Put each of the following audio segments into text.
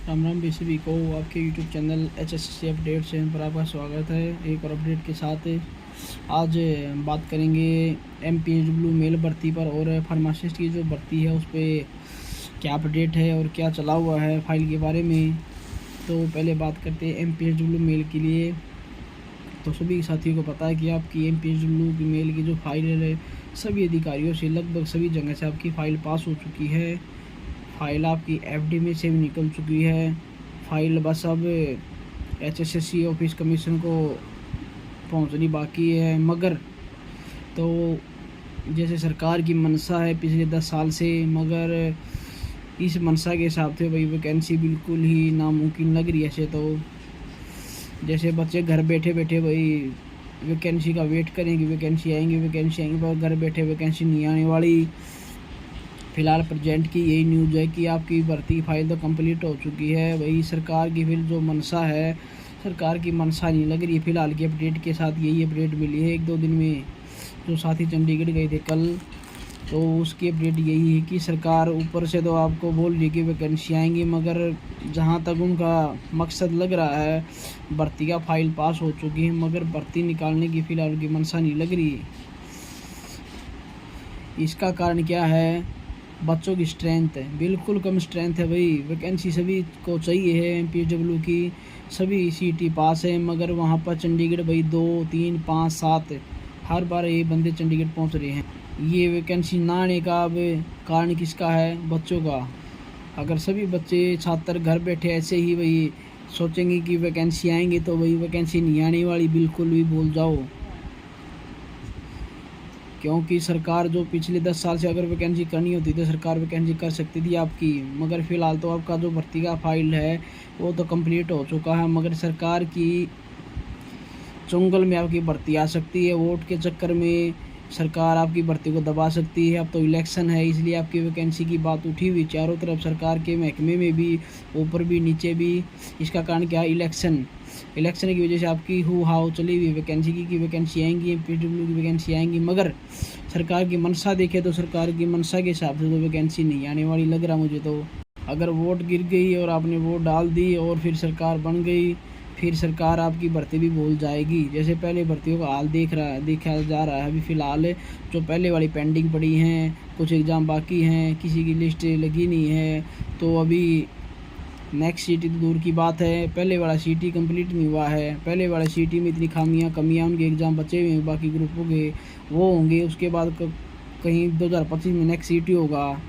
राम राम भी सभी को। आपके YouTube channel HSC update channel पर आपका स्वागत है। एक और अपडेट के साथ आज बात करेंगे MPSW मेल भर्ती पर और फार्मासिस्ट की जो भर्ती है उस पर क्या अपडेट है और क्या चला हुआ है फाइल के बारे में। तो पहले बात करते हैं MPSW मेल के लिए। तो सभी साथियों को पता है कि आपकी MPSW की मेल की जो फाइल है सभी अधिकारियों से लगभग सभी जगह से आपकी फ़ाइल पास हो चुकी है। फाइल आपकी FD में से भी निकल चुकी है। फाइल बस अब HSSC ऑफिस कमीशन को पहुंचनी बाकी है। मगर तो जैसे सरकार की मंशा है पिछले 10 साल से, मगर इस मंशा के हिसाब से भाई वैकेंसी बिल्कुल ही नामुमकिन लग रही है। ऐसे तो जैसे बच्चे घर बैठे बैठे भाई वैकेंसी का वेट करेंगे, वैकेंसी आएंगी, पर घर बैठे वैकेंसी नहीं आने वाली। फ़िलहाल प्रेजेंट की यही न्यूज़ है कि आपकी भर्ती फाइल तो कंप्लीट हो चुकी है। वही सरकार की फिर जो मंशा है, सरकार की मंशा नहीं लग रही है। फ़िलहाल की अपडेट के साथ यही अपडेट मिली है 1-2 दिन में। जो साथी चंडीगढ़ गए थे कल, तो उसकी अपडेट यही है कि सरकार ऊपर से तो आपको बोल रही है कि वैकेंसी आएंगी, मगर जहां तक उनका मकसद लग रहा है भर्ती का फाइल पास हो चुकी है, मगर भर्ती निकालने की फ़िलहाल उनकी मंशा नहीं लग रही है। इसका कारण क्या है? बच्चों की स्ट्रेंथ है, बिल्कुल कम स्ट्रेंथ है भाई। वैकेंसी सभी को चाहिए है MPSW की, सभी CT पास है, मगर वहाँ पर चंडीगढ़ भाई 2, 3, 5, 7 हर बार ये बंदे चंडीगढ़ पहुँच रहे हैं। ये वैकेंसी ना आने का अब कारण किसका है? बच्चों का। अगर सभी बच्चे छात्र घर बैठे ऐसे ही वही सोचेंगे कि वैकेंसी आएंगे, तो वही वैकेंसी नहीं आने वाली, बिल्कुल भी भूल जाओ। क्योंकि सरकार जो पिछले 10 साल से अगर वैकेंसी करनी होती तो सरकार वैकेंसी कर सकती थी आपकी, मगर फ़िलहाल तो आपका जो भर्ती का फाइल है वो तो कंप्लीट हो चुका है, मगर सरकार की चुंगल में आपकी भर्ती आ सकती है। वोट के चक्कर में सरकार आपकी भर्ती को दबा सकती है। अब तो इलेक्शन है, इसलिए आपकी वैकेंसी की बात उठी हुई चारों तरफ, सरकार के महकमे में भी, ऊपर भी नीचे भी। इसका कारण क्या है? इलेक्शन की वजह से आपकी हाउ चली हुई वैकेंसी की, वैकेंसी आएंगी, MPSW की वैकेंसी आएंगी, मगर सरकार की मंशा देखे तो सरकार की मंशा के हिसाब से तो वैकेंसी नहीं आने वाली लग रहा मुझे तो। अगर वोट गिर गई और आपने वोट डाल दी और फिर सरकार बन गई, फिर सरकार आपकी भर्ती भी भूल जाएगी। जैसे पहले भर्तियों का हाल देखा जा रहा है अभी फ़िलहाल, जो पहले वाली पेंडिंग पड़ी हैं, कुछ एग्ज़ाम बाकी हैं, किसी की लिस्ट लगी नहीं है, तो अभी नेक्स्ट CT तो दूर की बात है, पहले वाला CT कंप्लीट नहीं हुआ है। पहले वाला CT में इतनी कमियां उनके एग्ज़ाम बचे हुए हैं, बाकी ग्रुपों के वो होंगे। उसके बाद कहीं 2025 में नेक्स्ट CT होगा।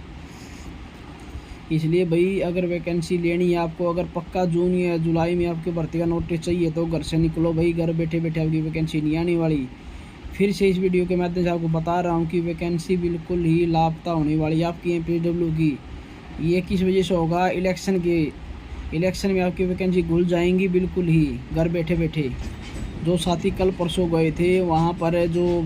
इसलिए भाई अगर वैकेंसी लेनी है आपको, अगर पक्का जून या जुलाई में आपके भर्ती का नोटिस चाहिए तो घर से निकलो भाई, घर बैठे बैठे आपकी वैकेंसी नहीं आने वाली। फिर से इस वीडियो के माध्यम से आपको बता रहा हूँ कि वैकेंसी बिल्कुल ही लापता होने वाली है आपकी MPSW की। ये किस वजह से होगा? इलेक्शन में आपकी वैकेंसी घुल जाएंगी बिल्कुल ही घर बैठे बैठे। जो साथी कल परसों गए थे वहाँ पर जो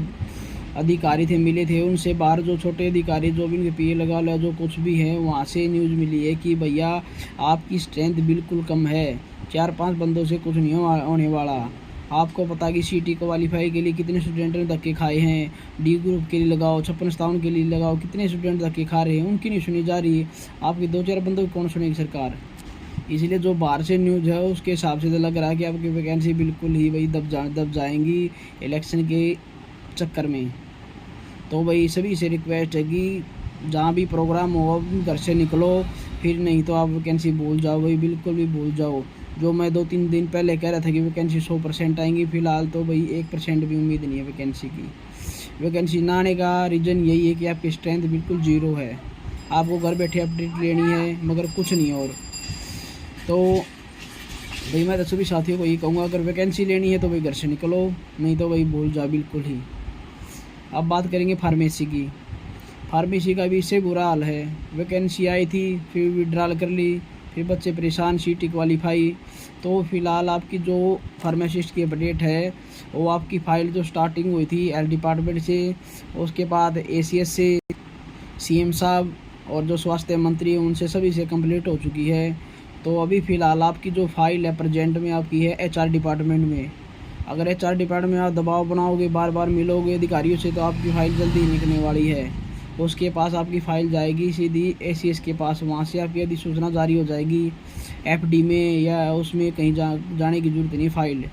अधिकारी थे मिले थे, उनसे बाहर जो छोटे अधिकारी जो भी इनके PA लगा लो जो कुछ भी है, वहाँ से न्यूज़ मिली है कि भैया आपकी स्ट्रेंथ बिल्कुल कम है, 4-5 बंदों से कुछ नहीं होने वाला। आपको पता कि CT क्वालीफाई के लिए कितने स्टूडेंट ने धक्के खाए हैं, D ग्रुप के लिए लगाओ, 56-57 के लिए लगाओ, कितने स्टूडेंट धक्के खा रहे हैं, उनकी नहीं सुनी जा रही। आपकी 2-4 बंदों की कौन सुनेगी सरकार? इसलिए जो बाहर से न्यूज़ है उसके हिसाब से तो लग रहा है कि आपकी वैकेंसी बिल्कुल ही वही दब जाएंगी इलेक्शन के चक्कर में। तो भाई सभी से रिक्वेस्ट है कि जहाँ भी प्रोग्राम हो घर से निकलो, फिर नहीं तो आप वैकेंसी भूल जाओ भाई, बिल्कुल भी भूल जाओ। जो मैं 2-3 दिन पहले कह रहा था कि वैकेंसी 100% आएंगी, फ़िलहाल तो भाई 1% भी उम्मीद नहीं है वैकेंसी की। वैकेंसी ना आने का रीज़न यही है कि आपकी स्ट्रेंथ बिल्कुल ज़ीरो है। आपको घर बैठे अपडेट लेनी है, मगर कुछ नहीं और। तो भाई मैं तो सभी साथियों को यही कहूँगा, अगर वैकेंसी लेनी है तो भाई घर से निकलो, नहीं तो भाई भूल जाओ बिल्कुल ही। अब बात करेंगे फार्मेसी की। फार्मेसी का भी इससे बुरा हाल है। वैकेंसी आई थी, फिर विड्रॉल कर ली, फिर बच्चे परेशान, CT क्वालीफाई। तो फ़िलहाल आपकी जो फार्मासिस्ट की अपडेट है वो आपकी फ़ाइल जो स्टार्टिंग हुई थी हेल्थ डिपार्टमेंट से, उसके बाद ACS से, CM साहब और जो स्वास्थ्य मंत्री हैं उनसे सभी से कंप्लीट हो चुकी है। तो अभी फ़िलहाल आपकी जो फाइल है प्रेजेंट में आपकी है HR डिपार्टमेंट में। अगर HR डिपार्टमेंट में आप दबाव बनाओगे, बार बार मिलोगे अधिकारियों से, तो आपकी फ़ाइल जल्दी ही निकलने वाली है। उसके पास आपकी फ़ाइल जाएगी सीधी ACS के पास, वहाँ से आपकी अधिसूचना जारी हो जाएगी। एफडी में या उसमें कहीं जाने की ज़रूरत नहीं। फाइल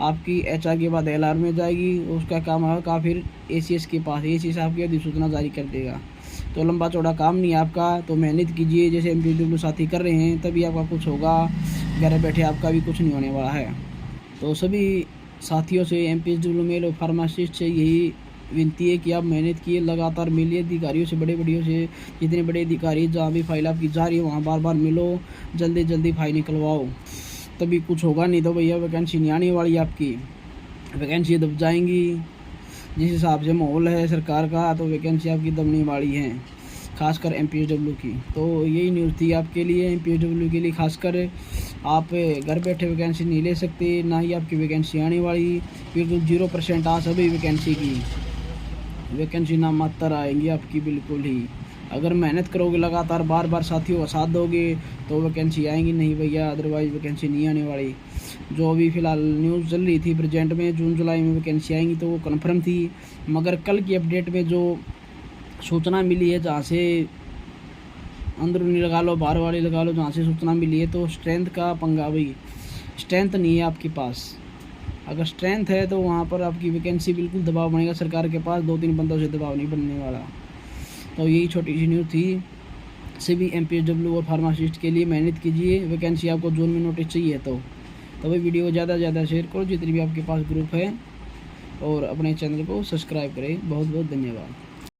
आपकी एचआर के बाद एलआर में जाएगी, उसका काम होगा फिर एसीएस के पास, एसीएस आपकी अधिसूचना जारी कर देगा। तो लंबा चौड़ा काम नहीं है आपका, तो मेहनत कीजिए जैसे एमपीएसडब्ल्यू साथी कर रहे हैं, तभी आपका कुछ होगा। घर बैठे आपका भी कुछ नहीं होने वाला है। तो सभी साथियों से, एमपीएसडब्ल्यू मेल और फार्मासिस्ट से यही विनती है कि आप मेहनत किए, लगातार मिलिए अधिकारियों से, बड़े बड़ियों से, जितने बड़े अधिकारी जहाँ भी फाइल आपकी जा रही है वहाँ बार बार मिलो, जल्दी जल्दी फाइल निकलवाओ, तभी कुछ होगा। नहीं तो भैया वैकेंसी नहीं आने वाली, आपकी वैकेंसी दब जाएंगी। जिस हिसाब से माहौल है सरकार का, तो वैकेंसी आपकी दबने वाली है, खासकर एमपीएसडब्ल्यू की। तो यही न्यूज़ थी आपके लिए, एमपीएसडब्ल्यू के लिए खासकर। आप घर बैठे वैकेंसी नहीं ले सकते, ना ही आपकी वैकेंसी आने वाली, बिल्कुल 0% आ सभी वैकेंसी की। वैकेंसी ना मात्र आएंगी आपकी बिल्कुल ही। अगर मेहनत करोगे लगातार, बार बार साथियों का साथ दोगे, तो वैकेंसी आएंगी नहीं भैया, अदरवाइज़ वैकेंसी नहीं आने वाली। जो अभी फ़िलहाल न्यूज़ चल रही थी प्रेजेंट में, जून जुलाई में वैकेंसी आएंगी, तो वो कन्फर्म थी। मगर कल की अपडेट में जो सूचना मिली है, जहाँ से अंदरूनी लगा लो, बाहर वाली लगा लो, जहाँ से सूचना मिली है, तो स्ट्रेंथ का पंगा भाई, स्ट्रेंथ नहीं है आपके पास। अगर स्ट्रेंथ है तो वहाँ पर आपकी वैकेंसी बिल्कुल दबाव बनेगा सरकार के पास, 2-3 बंदों से दबाव नहीं बनने वाला। तो यही छोटी सी न्यूज़ थी। सभी एमपीएसडब्ल्यू और फार्मासिस्ट के लिए मेहनत कीजिए, वैकेंसी आपको जून में नोटिस चाहिए तो भाई वीडियो को ज़्यादा से ज़्यादा शेयर करो जितनी भी आपके पास ग्रुप है, और अपने चैनल को सब्सक्राइब करें। बहुत बहुत धन्यवाद।